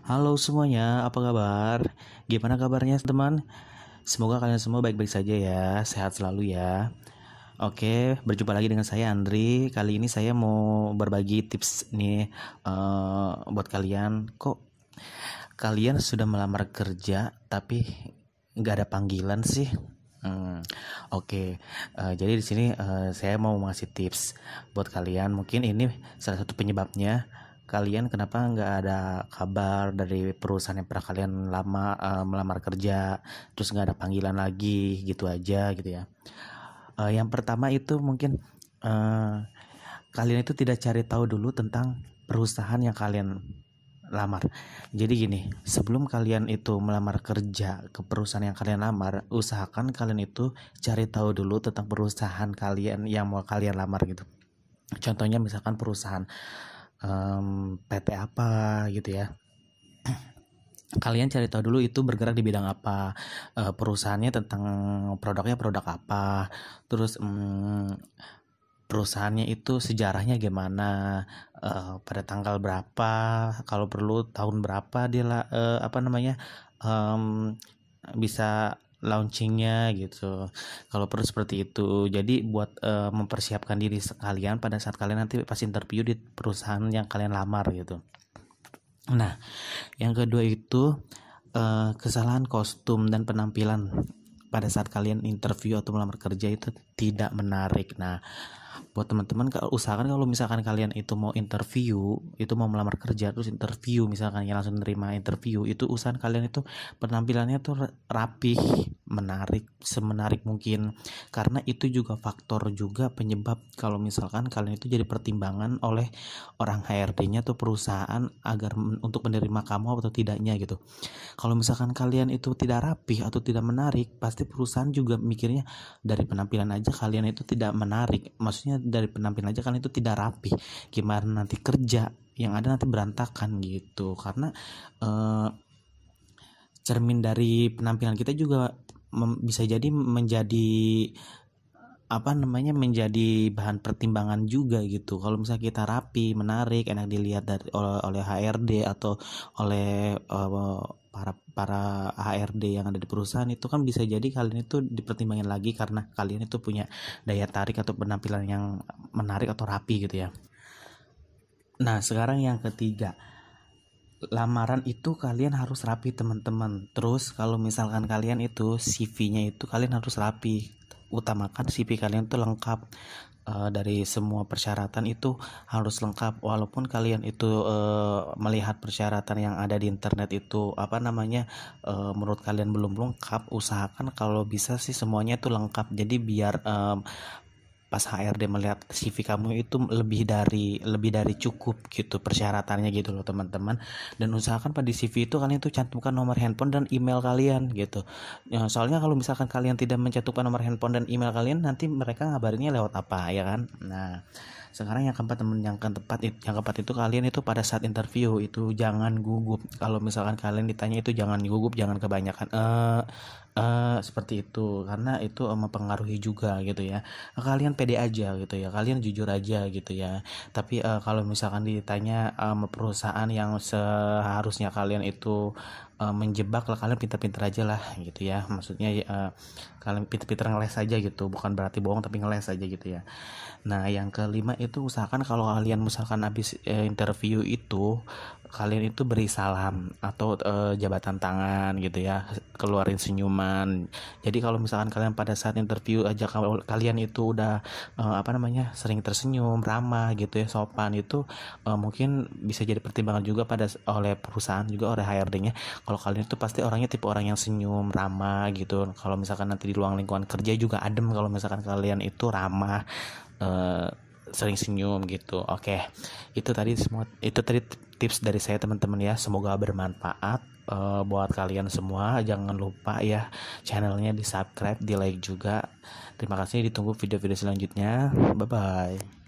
Halo semuanya, apa kabar? Gimana kabarnya teman? Semoga kalian semua baik-baik saja ya, sehat selalu ya. Oke, berjumpa lagi dengan saya Andri. Kali ini saya mau berbagi tips nih buat kalian. Kok kalian sudah melamar kerja tapi nggak ada panggilan sih? Oke. Jadi di sini saya mau ngasih tips buat kalian. Mungkin ini salah satu penyebabnya kalian kenapa nggak ada kabar dari perusahaan yang pernah kalian melamar kerja, terus nggak ada panggilan lagi gitu aja gitu ya. Yang pertama itu mungkin eh, kalian itu tidak cari tahu dulu tentang perusahaan yang kalian lamar. Jadi gini, sebelum kalian itu melamar kerja ke perusahaan yang kalian lamar, usahakan kalian itu cari tahu dulu tentang perusahaan kalian yang mau kalian lamar gitu. Contohnya misalkan perusahaan PT apa gitu ya. Kalian cari tahu dulu itu bergerak di bidang apa, perusahaannya tentang produknya produk apa, terus perusahaannya itu sejarahnya gimana, pada tanggal berapa, kalau perlu tahun berapa dia bisa launchingnya gitu, kalau perlu seperti itu. Jadi buat mempersiapkan diri sekalian pada saat kalian nanti pas interview di perusahaan yang kalian lamar gitu. Nah, yang kedua itu kesalahan kostum dan penampilan pada saat kalian interview atau melamar kerja itu tidak menarik. Nah, buat teman-teman usahakan kalau misalkan kalian itu mau interview, itu mau melamar kerja terus interview, misalkan ya langsung nerima interview, itu usahakan kalian itu penampilannya tuh rapih, menarik, semenarik mungkin, karena itu juga faktor juga penyebab kalau misalkan kalian itu jadi pertimbangan oleh orang HRD-nya atau perusahaan agar untuk menerima kamu atau tidaknya gitu. Kalau misalkan kalian itu tidak rapih atau tidak menarik, pasti perusahaan juga mikirnya dari penampilan aja kalian itu tidak menarik. Maksudnya dari penampilan aja kalian itu tidak rapih. Gimana nanti kerja, yang ada nanti berantakan gitu. Karena cermin dari penampilan kita juga bisa jadi menjadi bahan pertimbangan juga gitu. Kalau misalnya kita rapi, menarik, enak dilihat oleh HRD atau oleh para HRD yang ada di perusahaan, itu kan bisa jadi kalian itu dipertimbangkan lagi karena kalian itu punya daya tarik atau penampilan yang menarik atau rapi gitu ya. Nah, sekarang yang ketiga, lamaran itu kalian harus rapi teman-teman. Terus kalau misalkan kalian itu CV-nya itu kalian harus rapi. Utamakan CV kalian tuh lengkap, dari semua persyaratan itu harus lengkap. Walaupun kalian itu melihat persyaratan yang ada di internet itu menurut kalian belum lengkap, usahakan kalau bisa sih semuanya itu lengkap. Jadi biar pas HRD melihat CV kamu itu lebih dari cukup gitu persyaratannya gitu loh teman-teman. Dan usahakan pada CV itu kalian tuh cantumkan nomor handphone dan email kalian gitu ya, soalnya kalau misalkan kalian tidak mencantumkan nomor handphone dan email kalian, nanti mereka ngabarinnya lewat apa ya kan. Nah, sekarang yang keempat temen, yang keempat itu kalian itu pada saat interview itu jangan gugup. Kalau misalkan kalian ditanya itu jangan gugup, jangan kebanyakan seperti itu, karena itu mempengaruhi juga gitu ya. Kalian pede aja gitu ya, kalian jujur aja gitu ya. Tapi kalau misalkan ditanya perusahaan yang seharusnya kalian itu menjebak, lah kalian pintar-pintar aja lah gitu ya. Maksudnya kalian pintar-pintar ngeles aja gitu, bukan berarti bohong tapi ngeles aja gitu ya. Nah, yang kelima itu usahakan kalau kalian misalkan habis interview itu kalian itu beri salam atau jabatan tangan gitu ya, keluarin senyuman. Jadi kalau misalkan kalian pada saat interview aja kalian itu udah sering tersenyum, ramah gitu ya, sopan, itu mungkin bisa jadi pertimbangan juga oleh perusahaan juga, oleh HRD-nya. Kalau kalian itu pasti orangnya tipe orang yang senyum, ramah gitu. Kalau misalkan nanti di ruang lingkungan kerja juga adem kalau misalkan kalian itu ramah, sering senyum gitu. Oke, itu tadi tips dari saya teman-teman ya, semoga bermanfaat buat kalian semua. Jangan lupa ya channelnya di subscribe, di like juga. Terima kasih, ditunggu video-video selanjutnya. Bye bye.